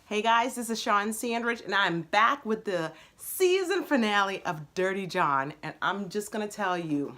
Hey guys, this is Sean Sandridge and I'm back with the season finale of Dirty John, and I'm just gonna tell you.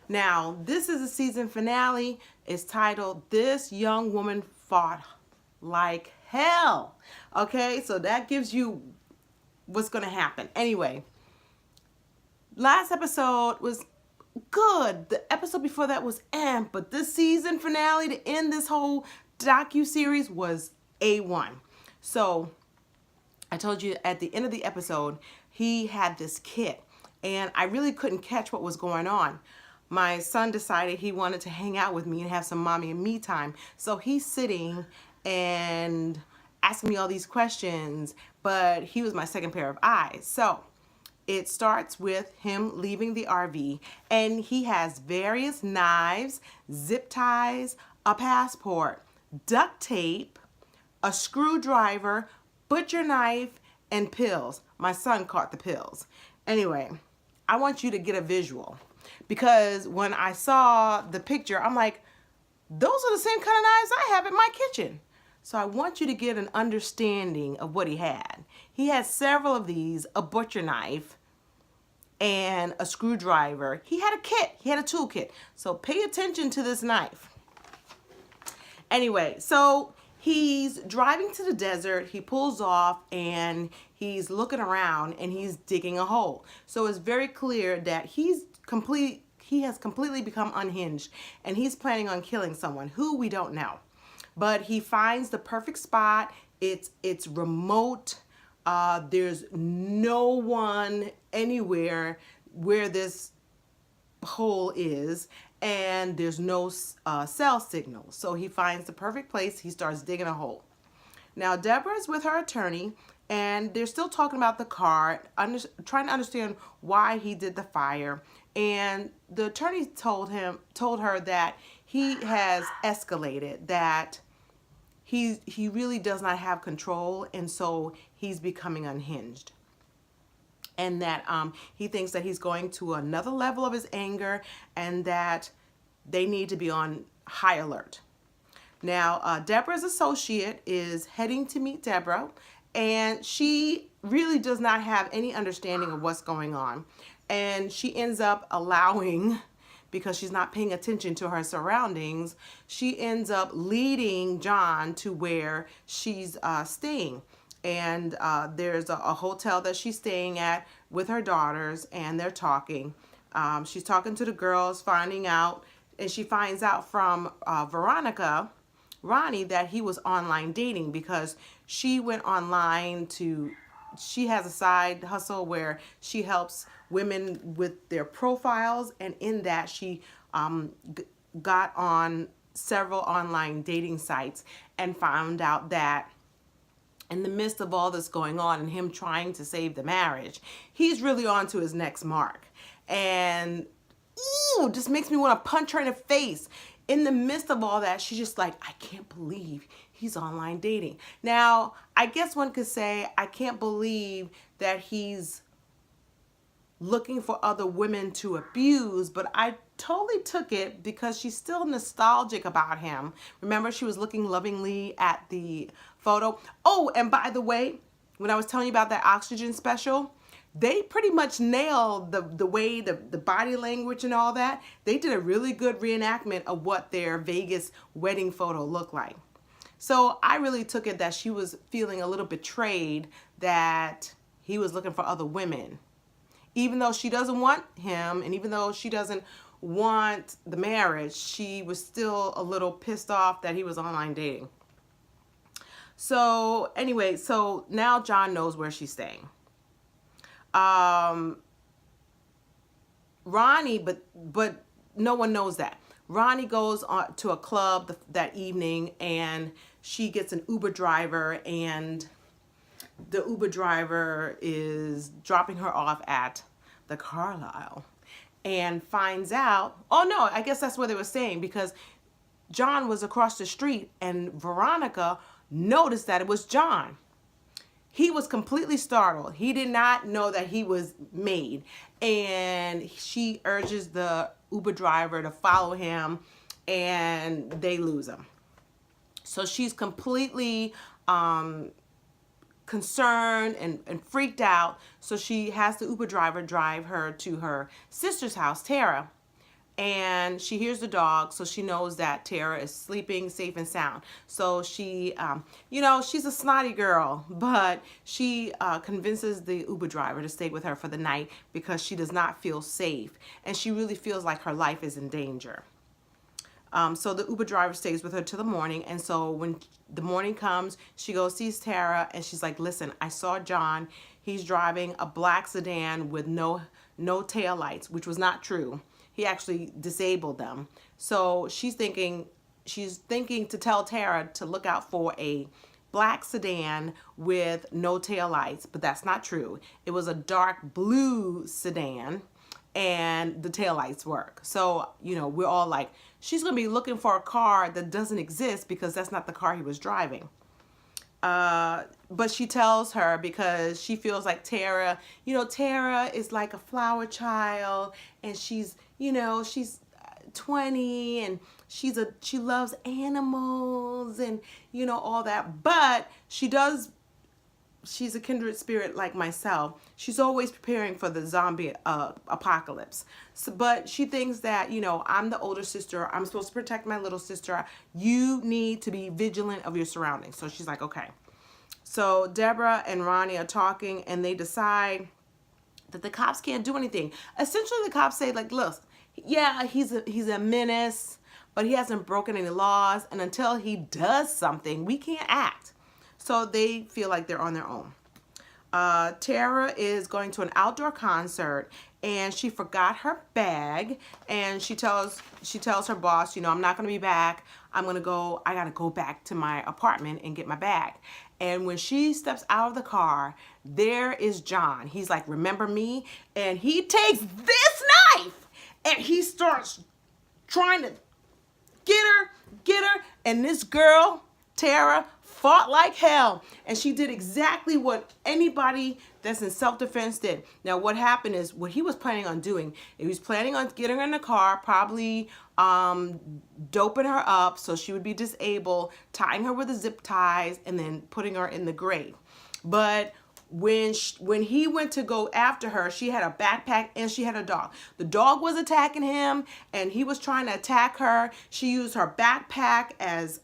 Now, this is a season finale. It's titled This Young Woman Fought Like Hell. Okay, so that gives you what's gonna happen. Anyway, last episode was good. The episode before that was but this season finale to end this whole docu-series was A1. So I told you at the end of the episode, he had this kit and I really couldn't catch what was going on. My son decided he wanted to hang out with me and have some mommy and me time. So he's sitting and asking me all these questions, but he was my second pair of eyes. So it starts with him leaving the RV and he has various knives, zip ties, a passport, duct tape, a screwdriver, butcher knife, and pills. My son caught the pills. Anyway, I want you to get a visual because when I saw the picture, I'm like, those are the same kind of knives I have in my kitchen. So I want you to get an understanding of what he had. He had several of these, a butcher knife and a screwdriver. He had a kit, he had a tool kit. So pay attention to this knife. Anyway, so he's driving to the desert, he pulls off and he's looking around and he's digging a hole. So it's very clear that he has completely become unhinged and he's planning on killing someone who we don't know. But he finds the perfect spot. It's remote. There's no one anywhere where this hole is, and there's no cell signal. So he finds the perfect place. He starts digging a hole. Now Deborah's with her attorney and they're still talking about the car, trying to understand why he did the fire. And the attorney told her that he has escalated, that he really does not have control, and so he's becoming unhinged. And that he thinks that he's going to another level of his anger and that they need to be on high alert. Now, Deborah's associate is heading to meet Deborah, and she really does not have any understanding of what's going on. And she ends up allowing, because she's not paying attention to her surroundings, she ends up leading John to where she's staying. And there's a hotel that she's staying at with her daughters, and they're talking. She's talking to the girls, finding out, and she finds out from Veronica, Ronnie, that he was online dating because she went online she has a side hustle where she helps women with their profiles, and in that she got on several online dating sites and found out that in the midst of all this going on and him trying to save the marriage, he's really on to his next mark. And ooh, just makes me want to punch her in the face. In the midst of all that, she's just like, I can't believe he's online dating. Now, I guess one could say, I can't believe that he's looking for other women to abuse, but I totally took it because she's still nostalgic about him. Remember, she was looking lovingly at the photo. Oh, and by the way, when I was telling you about that Oxygen special, they pretty much nailed the way, the body language and all that. They did a really good reenactment of what their Vegas wedding photo looked like. So I really took it that she was feeling a little betrayed that he was looking for other women. Even though she doesn't want him, and even though she doesn't want the marriage, she was still a little pissed off that he was online dating. So anyway, so now John knows where she's staying. Ronnie, but no one knows that. Ronnie goes on to a club that evening and she gets an Uber driver, and the Uber driver is dropping her off at the Carlisle and finds out, oh no, I guess that's where they were staying, because John was across the street and Veronica noticed that it was John. He was completely startled. He did not know that he was made. And she urges the Uber driver to follow him, and they lose him. So she's completely concerned and freaked out. So she has the Uber driver drive her to her sister's house, Tara. And she hears the dog, so she knows that Tara is sleeping safe and sound. So she, she's a snotty girl, but she convinces the Uber driver to stay with her for the night because she does not feel safe. And she really feels like her life is in danger. So the Uber driver stays with her till the morning. And so when the morning comes, she goes, sees Tara, and she's like, listen, I saw John. He's driving a black sedan with no tail lights, which was not true. He actually disabled them. So she's thinking to tell Tara to look out for a black sedan with no tail lights, but that's not true. It was a dark blue sedan and the taillights work. So, we're all like, she's going to be looking for a car that doesn't exist because that's not the car he was driving. But she tells her because she feels like Tara, Tara is like a flower child, and she's 20, and she loves animals and, all that. But she's a kindred spirit like myself. She's always preparing for the zombie apocalypse. So, but she thinks that, I'm the older sister. I'm supposed to protect my little sister. You need to be vigilant of your surroundings. So she's like, okay. So Deborah and Ronnie are talking, and they decide that the cops can't do anything. Essentially, the cops say, like, look, yeah, he's a menace, but he hasn't broken any laws. And until he does something, we can't act. So they feel like they're on their own. Tara is going to an outdoor concert, and she forgot her bag, and she tells her boss, I'm not going to be back. I got to go back to my apartment and get my bag. And when she steps out of the car, there is John. He's like, remember me? And he takes this knife and he starts trying to get her. And this girl, Tara, fought like hell. And she did exactly what anybody that's in self-defense did. Now, what happened is, what he was planning on doing, he was planning on getting her in the car, probably doping her up so she would be disabled, tying her with the zip ties, and then putting her in the grave. But when he went to go after her, she had a backpack and she had a dog. The dog was attacking him, and he was trying to attack her. She used her backpack as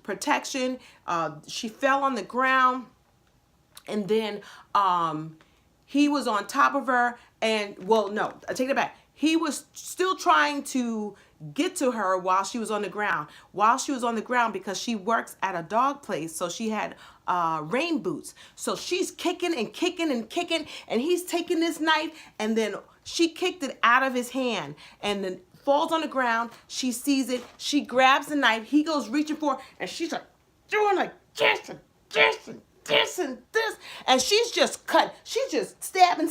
protection. She fell on the ground, and then he was on top of her, and, well, no, I take it back. He was still trying to get to her while she was on the ground. Because she works at a dog place, so she had rain boots. So she's kicking and kicking and kicking, and he's taking this knife, and then she kicked it out of his hand, and then falls on the ground. She sees it. She grabs the knife. He goes reaching for her, and she's like doing like this and this and this and this, and she's just cut. She's just stabbing.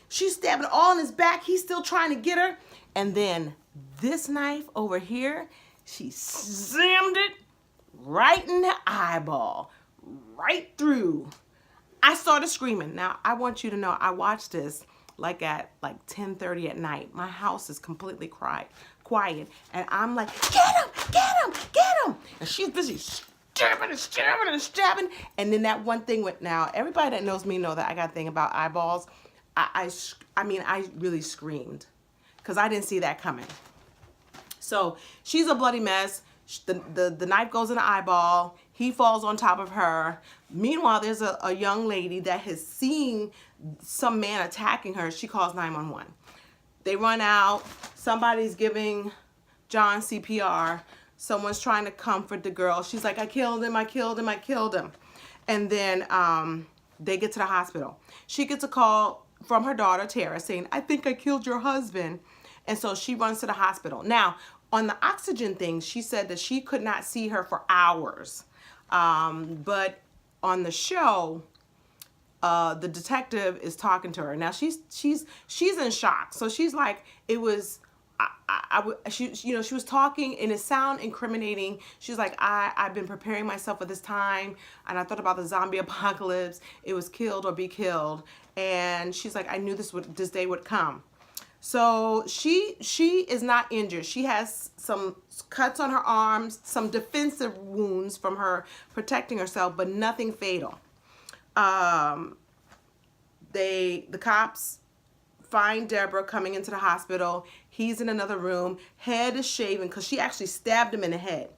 She's stabbing all in his back. He's still trying to get her. And then this knife over here, she slammed it right in the eyeball, right through. I started screaming. Now, I want you to know, I watched this at 10:30 at night. My house is completely quiet. And I'm like, get him. And she's busy stabbing. And then that one thing went. Now, everybody that knows me know that I got a thing about eyeballs. I really screamed because I didn't see that coming. So she's a bloody mess. The knife goes in the eyeball. He falls on top of her. Meanwhile, there's a young lady that has seen some man attacking her. She calls 911. They run out. Somebody's giving John CPR. Someone's trying to comfort the girl. She's like, I killed him. And then they get to the hospital. She gets a call from her daughter, Tara, saying, I think I killed your husband. And so she runs to the hospital. Now, on the oxygen thing, she said that she could not see her for hours. But on the show, the detective is talking to her. Now, she's in shock. So she's like, it was, she was talking and it sounded incriminating. She's like, I've been preparing myself for this time, and I thought about the zombie apocalypse. It was killed or be killed. And she's like, I knew this day would come. So she is not injured. She has some cuts on her arms, some defensive wounds from her protecting herself, but nothing fatal. The cops find Deborah coming into the hospital. He's in another room. Head is shaven because she actually stabbed him in the head.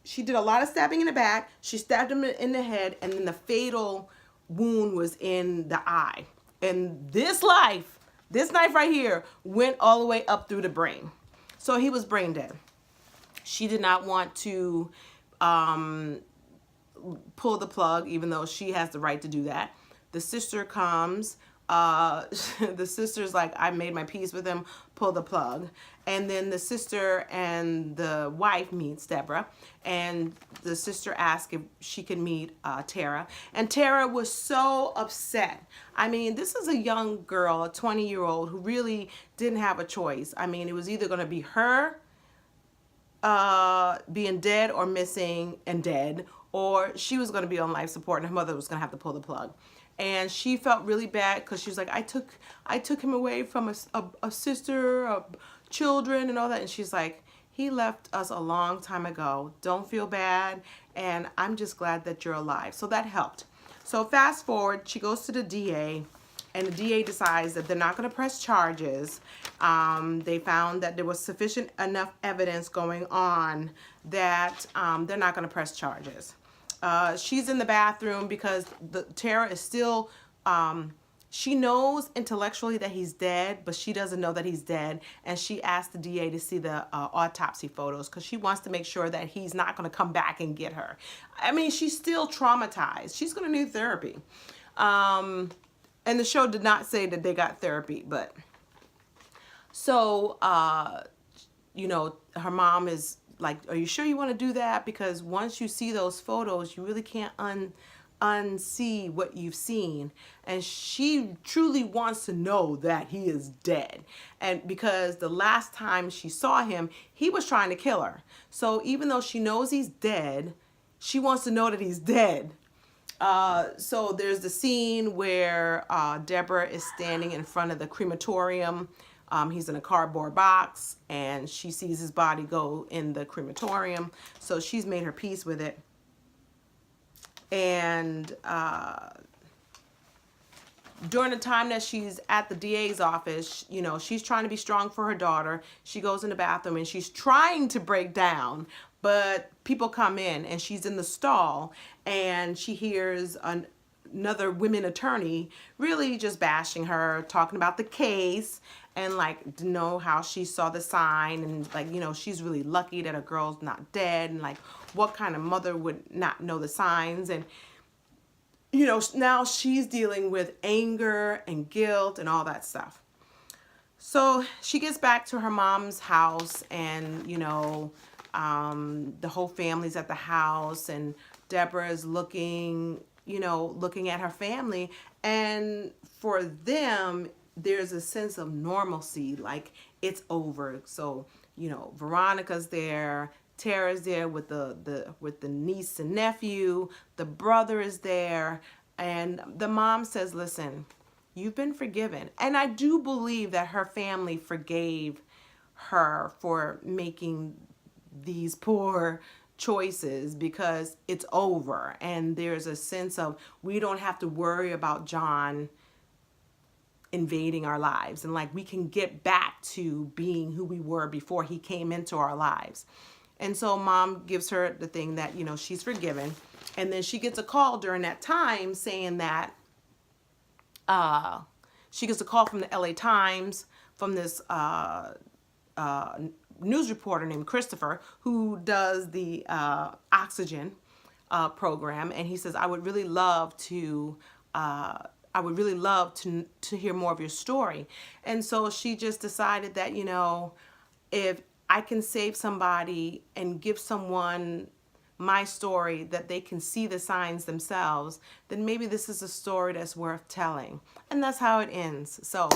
She did a lot of stabbing in the back. She stabbed him in the head, and then the fatal wound was in the eye. And this knife right here went all the way up through the brain. So he was brain dead. She did not want to pull the plug, even though she has the right to do that. The sister comes. The sister's like, I made my peace with him, pull the plug. And then the sister and the wife meets Deborah, and the sister asks if she could meet Tara. And Tara was so upset. I mean, this is a young girl, a 20-year-old, who really didn't have a choice. I mean, it was either going to be her being dead or missing and dead, or she was going to be on life support and her mother was going to have to pull the plug. And she felt really bad because she was like, I took him away from a sister, children, and all that. And she's like, he left us a long time ago. Don't feel bad. And I'm just glad that you're alive. So that helped. So fast forward, she goes to the DA, and the DA decides that they're not going to press charges. They found that there was sufficient enough evidence going on that they're not going to press charges. She's in the bathroom because Tara is still, she knows intellectually that he's dead, but she doesn't know that he's dead. And she asked the DA to see the autopsy photos because she wants to make sure that he's not going to come back and get her. I mean, she's still traumatized. She's going to need therapy. And the show did not say that they got therapy, but so, you know, her mom is like, are you sure you want to do that? Because once you see those photos, you really can't unsee what you've seen. And she truly wants to know that he is dead. And because the last time she saw him, he was trying to kill her. So even though she knows he's dead, she wants to know that he's dead. So there's the scene where Deborah is standing in front of the crematorium. He's in a cardboard box, and she sees his body go in the crematorium. So she's made her peace with it. And during the time that she's at the DA's office, you know, she's trying to be strong for her daughter. She goes in the bathroom, and she's trying to break down, but people come in, and she's in the stall, and she hears another women attorney really just bashing her, talking about the case, and like to know how she saw the sign, and like, you know, she's really lucky that a girl's not dead, and like what kind of mother would not know the signs. And you know, now she's dealing with anger and guilt and all that stuff. So she gets back to her mom's house, and you know, the whole family's at the house, and Deborah is looking at her family, and for them there's a sense of normalcy, like it's over. So, you know, Veronica's there, Tara's there with the niece and nephew, the brother is there, and the mom says, listen, you've been forgiven. And I do believe that her family forgave her for making these poor choices because it's over, and there's a sense of we don't have to worry about John invading our lives, and like we can get back to being who we were before he came into our lives. And so mom gives her the thing that, you know, she's forgiven. And then she gets a call during that time saying that she gets a call from the LA Times from this news reporter named Christopher, who does the oxygen program, and he says, I would really love to hear more of your story. And so she just decided that, you know, if I can save somebody and give someone my story that they can see the signs themselves, then maybe this is a story that's worth telling. And that's how it ends. So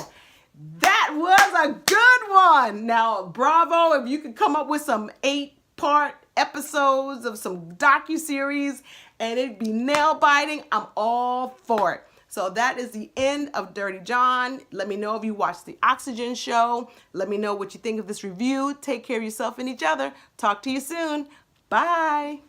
that was a good one. Now, bravo if you could come up with some 8-part episodes of some docuseries and it'd be nail biting. I'm all for it. So So that is the end of Dirty John. Let me know if you watched the Oxygen show. Let me know what you think of this review. Take care of yourself and each other. Talk to you soon. Bye.